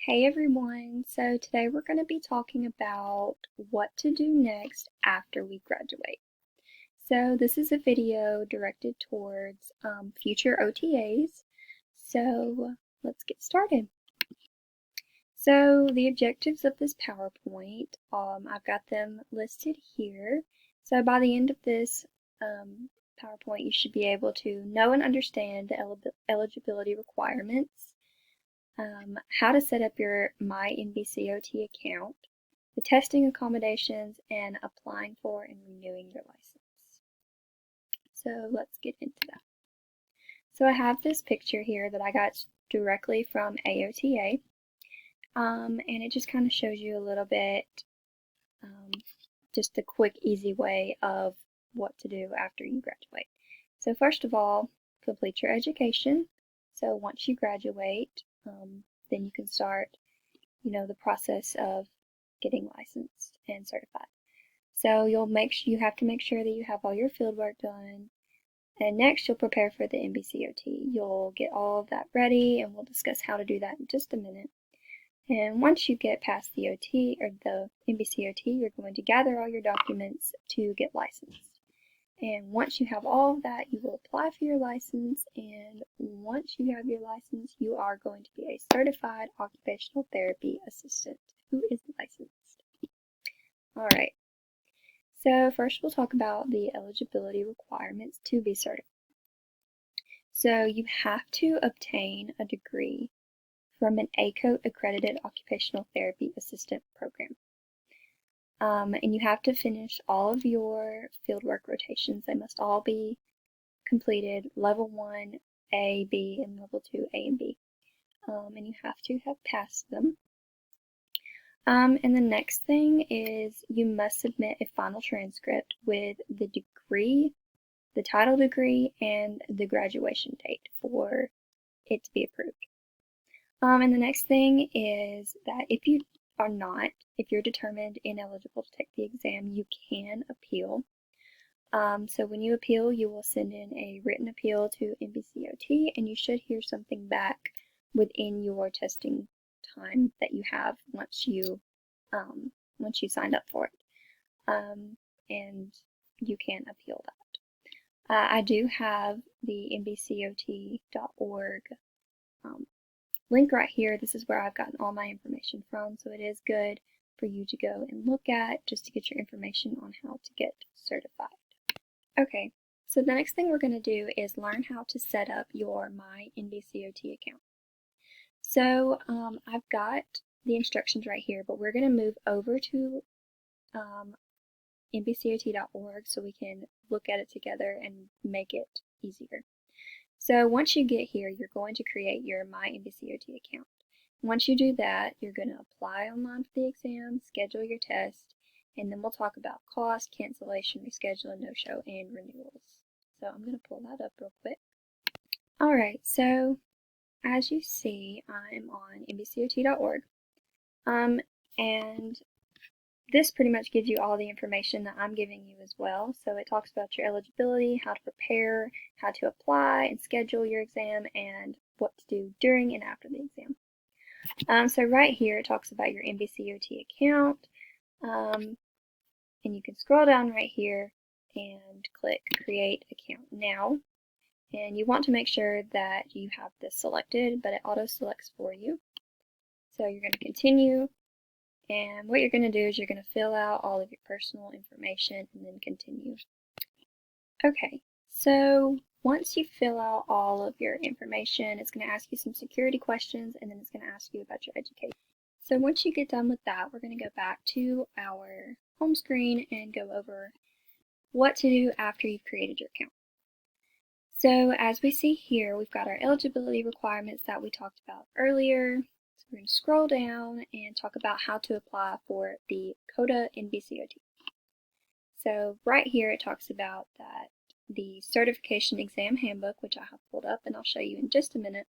Hey everyone, so today we're going to be talking about what to do next after we graduate. So this is a video directed towards future OTAs, so let's get started. So the objectives of this PowerPoint, I've got them listed here. So by the end of this PowerPoint, you should be able to know and understand the eligibility requirements, how to set up your MyNBCOT account, the testing accommodations, and applying for and renewing your license. So let's get into that. So I have this picture here that I got directly from AOTA, and it just kind of shows you a little bit, just a quick, easy way of what to do after you graduate. So first of all, complete your education. So once you graduate, then you can start the process of getting licensed and certified. So you have to make sure that you have all your field work done. And next you'll prepare for the MBCOT. You'll get all of that ready, and we'll discuss how to do that in just a minute. And once you get past the OT or the MBCOT, you're going to gather all your documents to get licensed. And once you have all of that, you will apply for your license, and once you have your license, you are going to be a certified occupational therapy assistant who is licensed. Alright, so first we'll talk about the eligibility requirements to be certified. So you have to obtain a degree from an ACOT accredited occupational therapy assistant program. And you have to finish all of your fieldwork rotations. They must all be completed, level 1 A, B, and level 2 A and B. And you have to have passed them. And the next thing is you must submit a final transcript with the degree, the title degree, and the graduation date for it to be approved. And the next thing is that if you're determined ineligible to take the exam, you can appeal. So when you appeal, you will send in a written appeal to MBCOT, and you should hear something back within your testing time that you have once you signed up for it. And you can appeal that. I do have the MBCOT.org link right here. This is where I've gotten all my information from, so it is good for you to go and look at just to get your information on how to get certified. Okay, so the next thing we're going to do is learn how to set up your MyNBCOT account. So I've got the instructions right here, but we're going to move over to MBCOT.org so we can look at it together and make it easier. So once you get here, you're going to create your MyNBCOT account. Once you do that, you're going to apply online for the exam, schedule your test, and then we'll talk about cost, cancellation, reschedule, no-show, and renewals. So I'm going to pull that up real quick. Alright, so as you see, I'm on MBCOT.org, and this pretty much gives you all the information that I'm giving you as well. So it talks about your eligibility, how to prepare, how to apply and schedule your exam, and what to do during and after the exam. So right here it talks about your MBCOT account, and you can scroll down right here and click Create Account Now. And you want to make sure that you have this selected, but it auto selects for you. So you're going to continue. And what you're going to do is you're going to fill out all of your personal information and then continue. Okay, so once you fill out all of your information, it's going to ask you some security questions, and then it's going to ask you about your education. So once you get done with that, we're going to go back to our home screen and go over what to do after you've created your account. So as we see here, we've got our eligibility requirements that we talked about earlier. We're going to scroll down and talk about how to apply for the COTA MBCOT. So right here it talks about that the certification exam handbook, which I have pulled up and I'll show you in just a minute.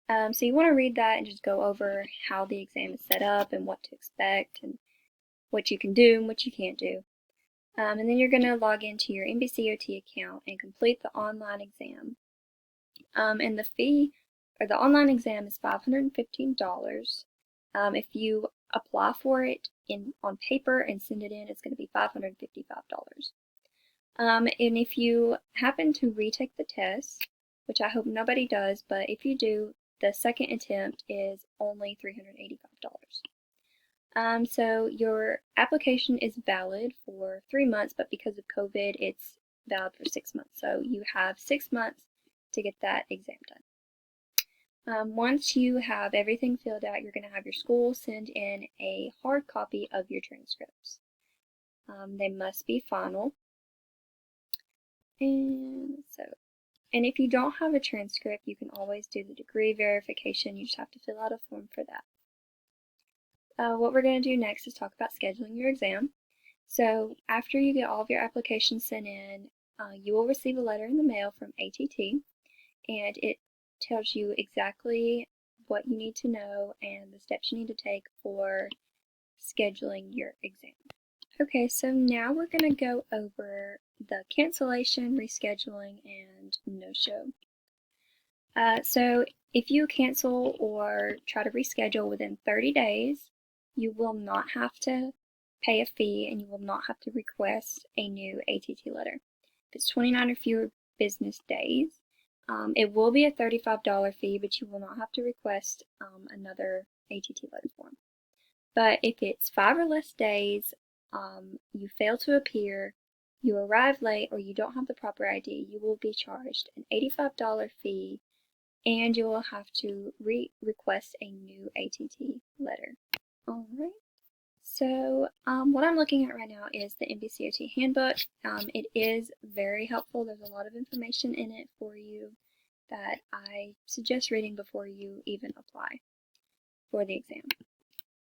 So you want to read that and just go over how the exam is set up and what to expect and what you can do and what you can't do. And then you're going to log into your MBCOT account and complete the online exam. And the fee or the online exam is $515, If you apply for it on paper and send it in, it's going to be $555. And if you happen to retake the test, which I hope nobody does, but if you do, the second attempt is only $385. So your application is valid for 3 months, but because of COVID, it's valid for 6 months. So you have 6 months to get that exam done. Once you have everything filled out, you're going to have your school send in a hard copy of your transcripts. They must be final. And if you don't have a transcript, you can always do the degree verification. You just have to fill out a form for that. What we're going to do next is talk about scheduling your exam. So after you get all of your applications sent in, you will receive a letter in the mail from ATT, and it tells you exactly what you need to know and the steps you need to take for scheduling your exam. Okay, so now we're going to go over the cancellation, rescheduling, and no-show. So if you cancel or try to reschedule within 30 days, you will not have to pay a fee and you will not have to request a new ATT letter. If it's 29 or fewer business days, it will be a $35 fee, but you will not have to request another ATT letter form. But if it's 5 or less days, you fail to appear, you arrive late, or you don't have the proper ID, you will be charged an $85 fee, and you will have to request a new ATT letter. Alright, so what I'm looking at right now is the MBCOT handbook. It is very helpful. There's a lot of information in it for you that I suggest reading before you even apply for the exam.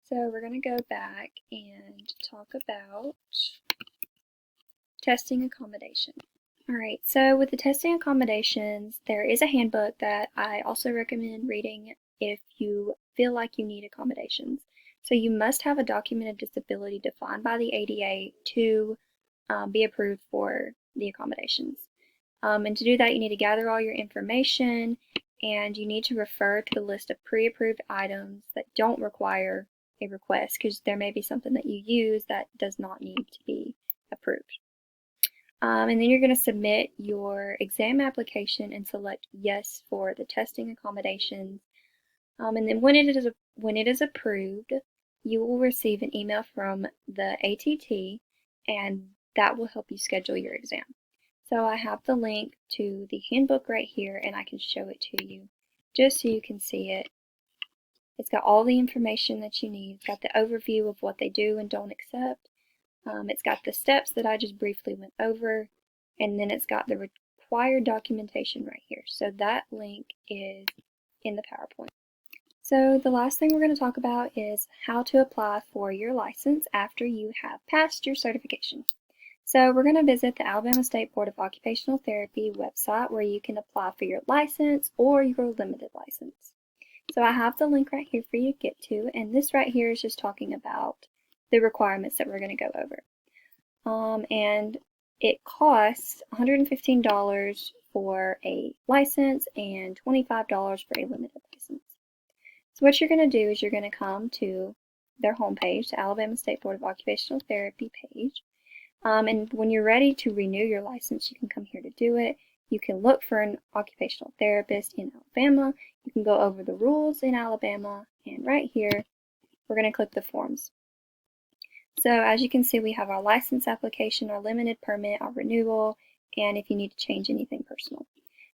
So we're going to go back and talk about testing accommodation. Alright, so with the testing accommodations, there is a handbook that I also recommend reading if you feel like you need accommodations. So you must have a documented disability defined by the ADA to be approved for the accommodations. And to do that, you need to gather all your information, and you need to refer to the list of pre-approved items that don't require a request, because there may be something that you use that does not need to be approved. And then you're going to submit your exam application and select yes for the testing accommodations. And then when it is approved, you will receive an email from the ATT, and that will help you schedule your exam. So I have the link to the handbook right here, and I can show it to you just so you can see it. It's got all the information that you need. It's got the overview of what they do and don't accept. It's got the steps that I just briefly went over, and then it's got the required documentation right here. So that link is in the PowerPoint. So the last thing we're going to talk about is how to apply for your license after you have passed your certification. So we're going to visit the Alabama State Board of Occupational Therapy website where you can apply for your license or your limited license. So I have the link right here for you to get to, and this right here is just talking about the requirements that we're going to go over. And it costs $115 for a license and $25 for a limited license. So what you're going to do is you're going to come to their homepage, the Alabama State Board of Occupational Therapy page. And when you're ready to renew your license, you can come here to do it. You can look for an occupational therapist in Alabama. You can go over the rules in Alabama, and right here, we're going to click the forms. So as you can see, we have our license application, our limited permit, our renewal, and if you need to change anything personal.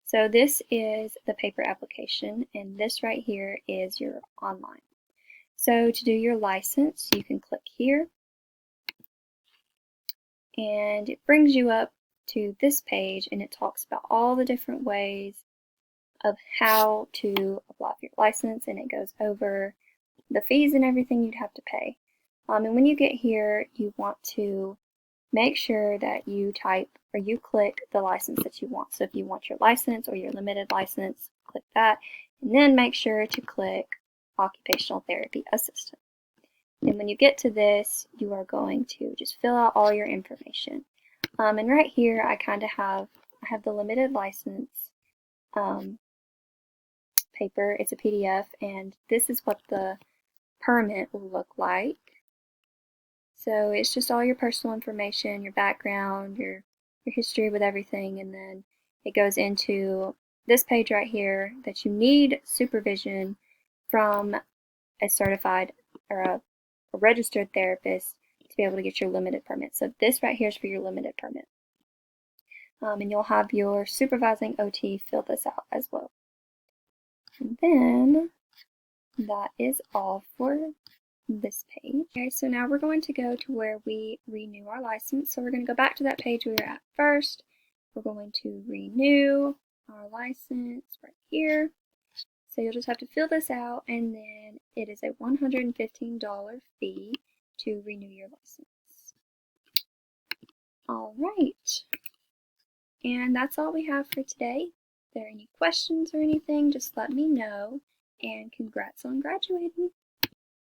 So this is the paper application, and this right here is your online. So to do your license, you can click here, and it brings you up to this page, and it talks about all the different ways of how to apply for your license, and it goes over the fees and everything you'd have to pay. And when you get here, you want to make sure that you type or you click the license that you want. So if you want your license or your limited license, click that, and then make sure to click Occupational Therapy Assistant. And when you get to this, you are going to just fill out all your information. And right here, I have the limited license paper. It's a PDF, and this is what the permit will look like. So it's just all your personal information, your background, your history with everything, and then it goes into this page right here that you need supervision from a certified or a registered therapist to be able to get your limited permit. So this right here is for your limited permit. And you'll have your supervising OT fill this out as well. And then that is all for this page. Okay, so now we're going to go to where we renew our license. So we're going to go back to that page we were at first. We're going to renew our license right here. So you'll just have to fill this out, and then it is a $115 fee to renew your license. All right, and that's all we have for today. If there are any questions or anything, just let me know, and congrats on graduating.